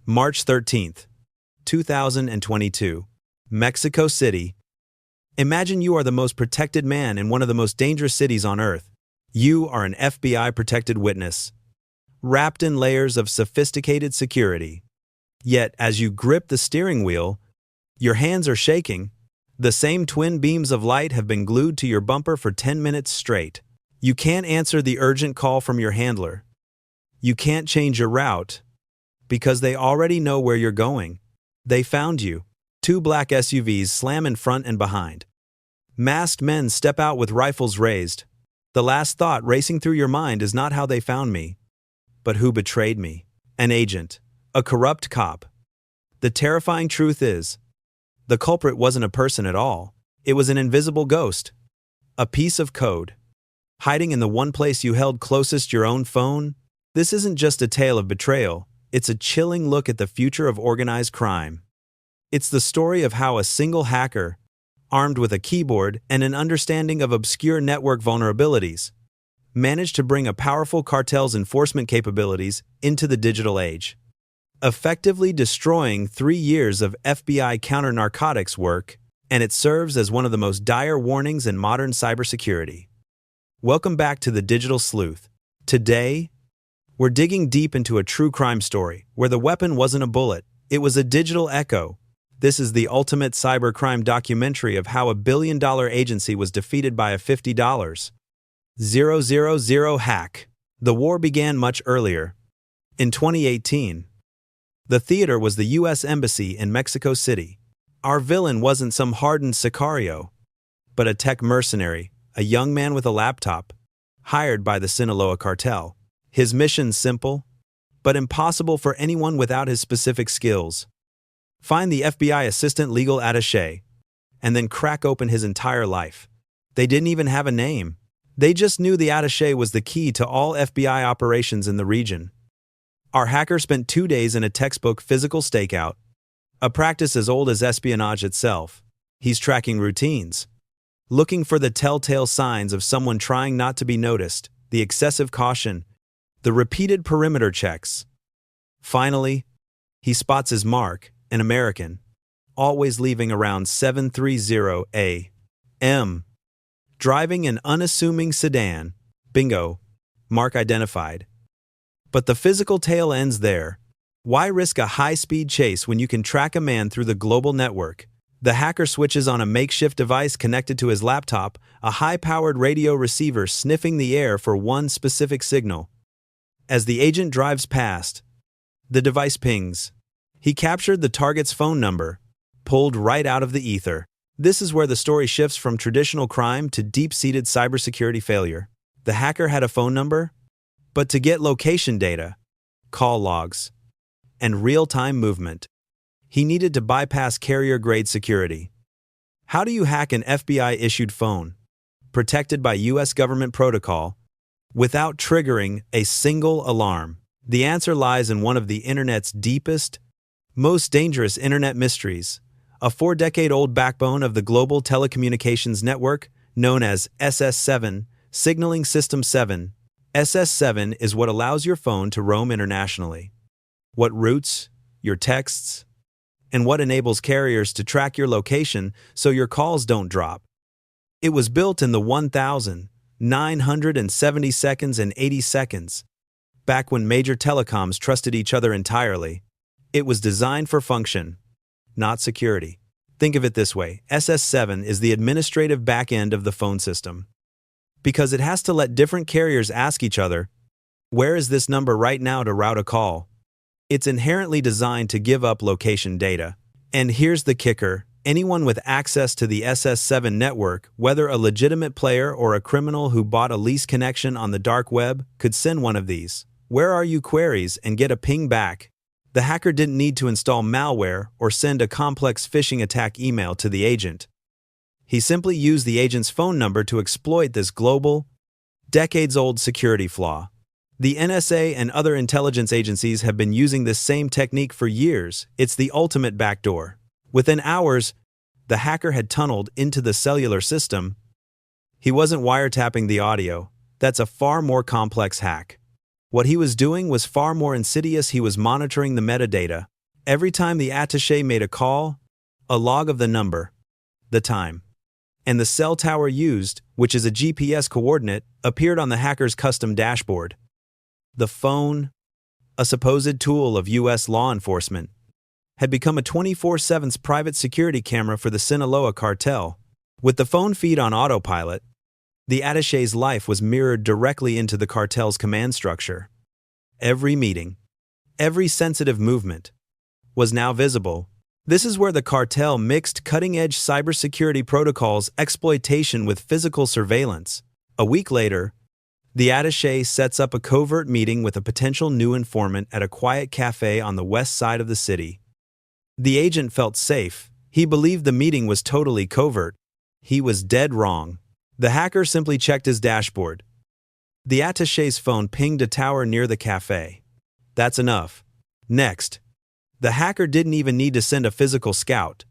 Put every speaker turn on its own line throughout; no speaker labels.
March 13th, 2022, Mexico City. Imagine you are the most protected man in one of the most dangerous cities on Earth. You are an FBI-protected witness, wrapped in layers of sophisticated security. Yet, as you grip the steering wheel, your hands are shaking. The same twin beams of light have been glued to your bumper for 10 minutes straight. You can't answer the urgent call from your handler. You can't change your route, because they already know where you're going. They found you. Two black SUVs slam in front and behind. Masked men step out with rifles raised. The last thought racing through your mind is not how they found me, but who betrayed me. An agent. A corrupt cop. The terrifying truth is, the culprit wasn't a person at all. It was an invisible ghost. A piece of code. Hiding in the one place you held closest, your own phone. This isn't just a tale of betrayal. It's a chilling look at the future of organized crime. It's the story of how a single hacker, armed with a keyboard and an understanding of obscure network vulnerabilities, managed to bring a powerful cartel's enforcement capabilities into the digital age, effectively destroying 3 years of FBI counter-narcotics work, and it serves as one of the most dire warnings in modern cybersecurity. Welcome back to the Digital Sleuth. Today, we're digging deep into a true crime story where the weapon wasn't a bullet, it was a digital echo. This is the ultimate cybercrime documentary of how a billion-dollar agency was defeated by a $50,000 hack. The war began much earlier. In 2018, the theater was the U.S. Embassy in Mexico City. Our villain wasn't some hardened sicario, but a tech mercenary, a young man with a laptop, hired by the Sinaloa Cartel. His mission simple, but impossible for anyone without his specific skills. Find the FBI assistant legal attaché, and then crack open his entire life. They didn't even have a name. They just knew the attaché was the key to all FBI operations in the region. Our hacker spent 2 days in a textbook physical stakeout, a practice as old as espionage itself. He's tracking routines, looking for the telltale signs of someone trying not to be noticed, the excessive caution, the repeated perimeter checks. Finally, he spots his mark, an American, always leaving around 7:30 a.m., driving an unassuming sedan. Bingo, mark identified. But the physical tale ends there. Why risk a high-speed chase when you can track a man through the global network? The hacker switches on a makeshift device connected to his laptop, a high-powered radio receiver sniffing the air for one specific signal. As the agent drives past, the device pings. He captured the target's phone number, pulled right out of the ether. This is where the story shifts from traditional crime to deep-seated cybersecurity failure. The hacker had a phone number, but to get location data, call logs, and real-time movement, he needed to bypass carrier-grade security. How do you hack an FBI-issued phone, protected by U.S. government protocol, without triggering a single alarm? The answer lies in one of the internet's deepest, most dangerous internet mysteries, a 4-decade-old backbone of the global telecommunications network known as SS7, Signaling System 7. SS7 is what allows your phone to roam internationally, what routes your texts, and what enables carriers to track your location so your calls don't drop. It was built in the 1970 seconds and 80 seconds, back when major telecoms trusted each other entirely. It was designed for function, not security. Think of it this way, SS7 is the administrative back-end of the phone system. Because it has to let different carriers ask each other, where is this number right now to route a call? It's inherently designed to give up location data. And here's the kicker, anyone with access to the SS7 network, whether a legitimate player or a criminal who bought a lease connection on the dark web, could send one of these "Where are you?" queries and get a ping back. The hacker didn't need to install malware or send a complex phishing attack email to the agent. He simply used the agent's phone number to exploit this global, decades-old security flaw. The NSA and other intelligence agencies have been using this same technique for years. It's the ultimate backdoor. Within hours, the hacker had tunneled into the cellular system. He wasn't wiretapping the audio. That's a far more complex hack. What he was doing was far more insidious. He was monitoring the metadata, Every time the attaché made a call, a log of the number, the time, and the cell tower used, which is a GPS coordinate, appeared on the hacker's custom dashboard. The phone, a supposed tool of U.S. law enforcement, had become a 24/7 private security camera for the Sinaloa Cartel. With the phone feed on autopilot, the attaché's life was mirrored directly into the cartel's command structure. Every meeting, every sensitive movement, was now visible. This is where the cartel mixed cutting-edge cybersecurity protocols exploitation with physical surveillance. A week later, the attaché sets up a covert meeting with a potential new informant at a quiet cafe on the west side of the city. The agent felt safe. He believed the meeting was totally covert. He was dead wrong. The hacker simply checked his dashboard. The attaché's phone pinged a tower near the cafe. That's enough. Next, the hacker didn't even need to send a physical scout.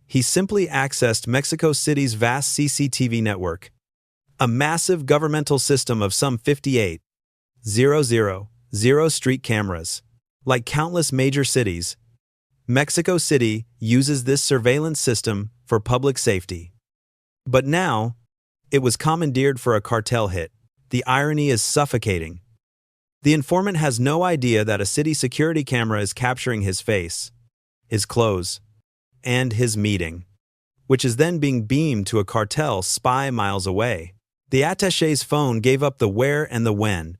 He simply accessed Mexico City's vast CCTV network, a massive governmental system of some 58,000 street cameras. Like countless major cities, Mexico City uses this surveillance system for public safety. But now, it was commandeered for a cartel hit. The irony is suffocating. The informant has no idea that a city security camera is capturing his face, his clothes, and his meeting, which is then being beamed to a cartel spy miles away. The attaché's phone gave up the where and the when.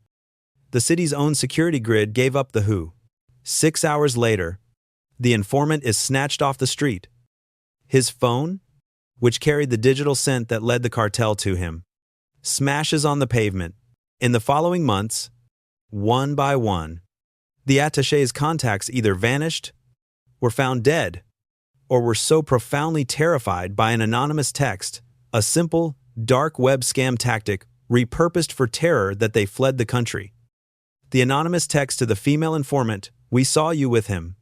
The city's own security grid gave up the who. 6 hours later, the informant is snatched off the street. His phone, which carried the digital scent that led the cartel to him, smashes on the pavement. In the following months, one by one, the attaché's contacts either vanished, were found dead, or were so profoundly terrified by an anonymous text, a simple, dark web scam tactic repurposed for terror, that they fled the country. The anonymous text to the female informant, "We saw you with him.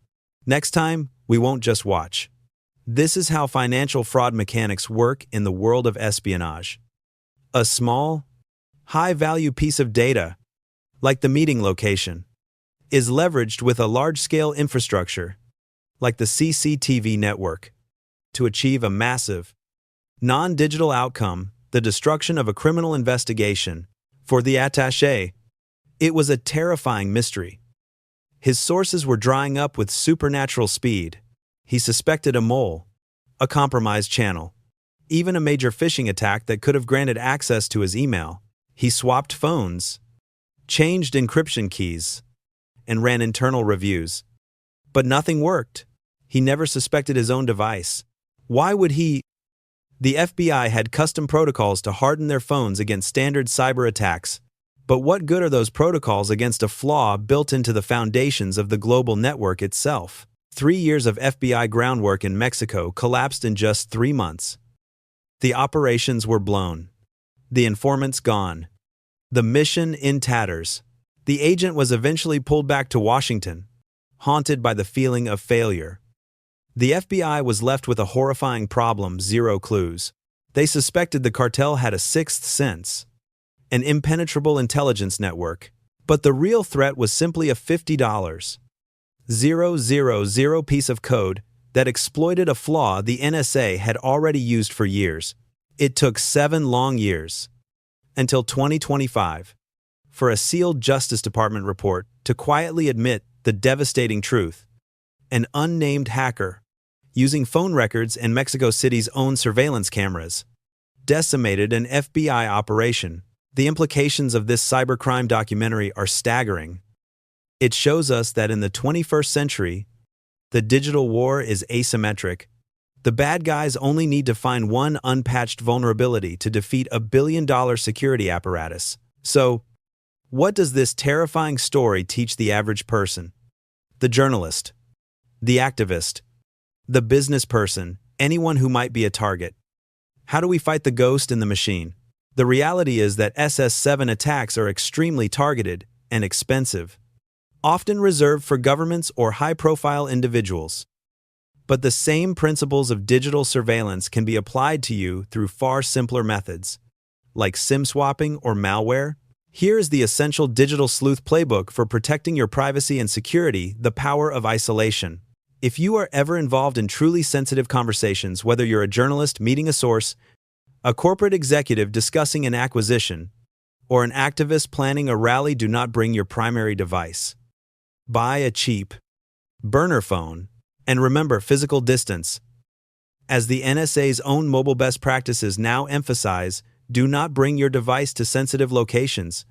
Next time, we won't just watch." This is how financial fraud mechanics work in the world of espionage. A small, high-value piece of data, like the meeting location, is leveraged with a large-scale infrastructure, like the CCTV network, to achieve a massive, non-digital outcome, the destruction of a criminal investigation. For the attaché, it was a terrifying mystery. His sources were drying up with supernatural speed. He suspected a mole, a compromised channel, even a major phishing attack that could have granted access to his email. He swapped phones, changed encryption keys, and ran internal reviews. But nothing worked. He never suspected his own device. Why would he? The FBI had custom protocols to harden their phones against standard cyber attacks. But what good are those protocols against a flaw built into the foundations of the global network itself? 3 years of FBI groundwork in Mexico collapsed in just 3 months. The operations were blown. The informants gone. The mission in tatters. The agent was eventually pulled back to Washington, haunted by the feeling of failure. The FBI was left with a horrifying problem: 0 clues. They suspected the cartel had a sixth sense, an impenetrable intelligence network. But the real threat was simply a $50,000 piece of code that exploited a flaw the NSA had already used for years. It took 7 long years, until 2025, for a sealed Justice Department report to quietly admit the devastating truth. An unnamed hacker, using phone records and Mexico City's own surveillance cameras, decimated an FBI operation. The implications of this cybercrime documentary are staggering. It shows us that in the 21st century, the digital war is asymmetric. The bad guys only need to find one unpatched vulnerability to defeat a billion-dollar security apparatus. So, what does this terrifying story teach the average person? The journalist, the activist, the business person, anyone who might be a target. How do we fight the ghost in the machine? The reality is that SS7 attacks are extremely targeted and expensive, often reserved for governments or high-profile individuals. But the same principles of digital surveillance can be applied to you through far simpler methods, like SIM swapping or malware. Here is the essential digital sleuth playbook for protecting your privacy and security: the power of isolation. If you are ever involved in truly sensitive conversations, whether you're a journalist meeting a source, a corporate executive discussing an acquisition, or an activist planning a rally, do not bring your primary device. Buy a cheap burner phone, and remember physical distance. As the NSA's own mobile best practices now emphasize, do not bring your device to sensitive locations.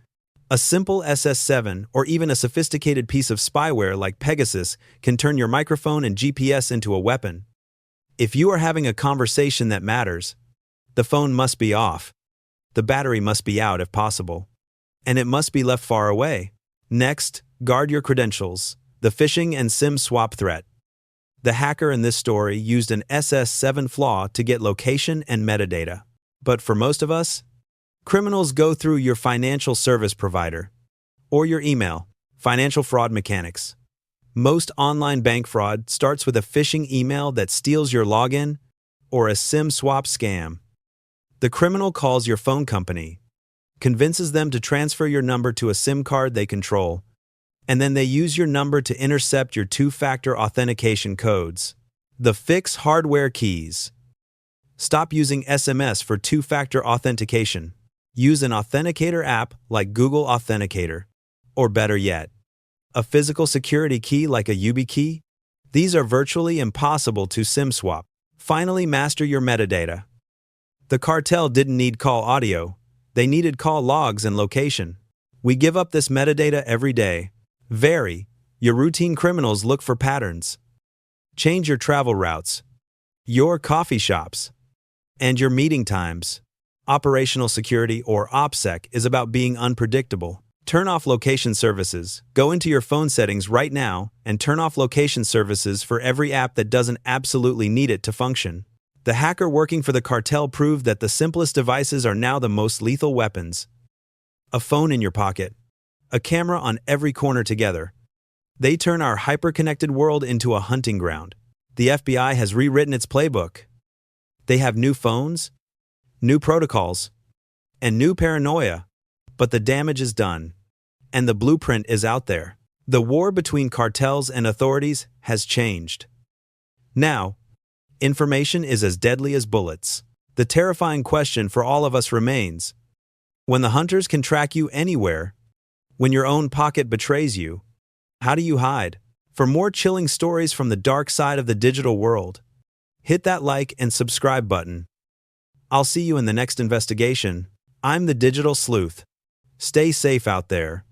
A simple SS7 or even a sophisticated piece of spyware like Pegasus can turn your microphone and GPS into a weapon. If you are having a conversation that matters, the phone must be off. The battery must be out if possible. And it must be left far away. Next, guard your credentials. The phishing and SIM swap threat. The hacker in this story used an SS7 flaw to get location and metadata. But for most of us, criminals go through your financial service provider or your email. Financial fraud mechanics. Most online bank fraud starts with a phishing email that steals your login or a SIM swap scam. The criminal calls your phone company, convinces them to transfer your number to a SIM card they control, and then they use your number to intercept your two-factor authentication codes. The fix: hardware keys. Stop using SMS for two-factor authentication. Use an authenticator app like Google Authenticator, or better yet, a physical security key like a YubiKey. These are virtually impossible to SIM swap. Finally, master your metadata. The cartel didn't need call audio, they needed call logs and location. We give up this metadata every day. Your routine criminals look for patterns. Change your travel routes, your coffee shops, and your meeting times. Operational security, or OPSEC, is about being unpredictable. Turn off location services. Go into your phone settings right now and turn off location services for every app that doesn't absolutely need it to function. The hacker working for the cartel proved that the simplest devices are now the most lethal weapons. A phone in your pocket, a camera on every corner together. They turn our hyper-connected world into a hunting ground. The FBI has rewritten its playbook. They have new phones, new protocols, and new paranoia. But the damage is done, and the blueprint is out there. The war between cartels and authorities has changed. Now, information is as deadly as bullets. The terrifying question for all of us remains: when the hunters can track you anywhere, when your own pocket betrays you, how do you hide? For more chilling stories from the dark side of the digital world, hit that like and subscribe button. I'll see you in the next investigation. I'm the Digital Sleuth. Stay safe out there.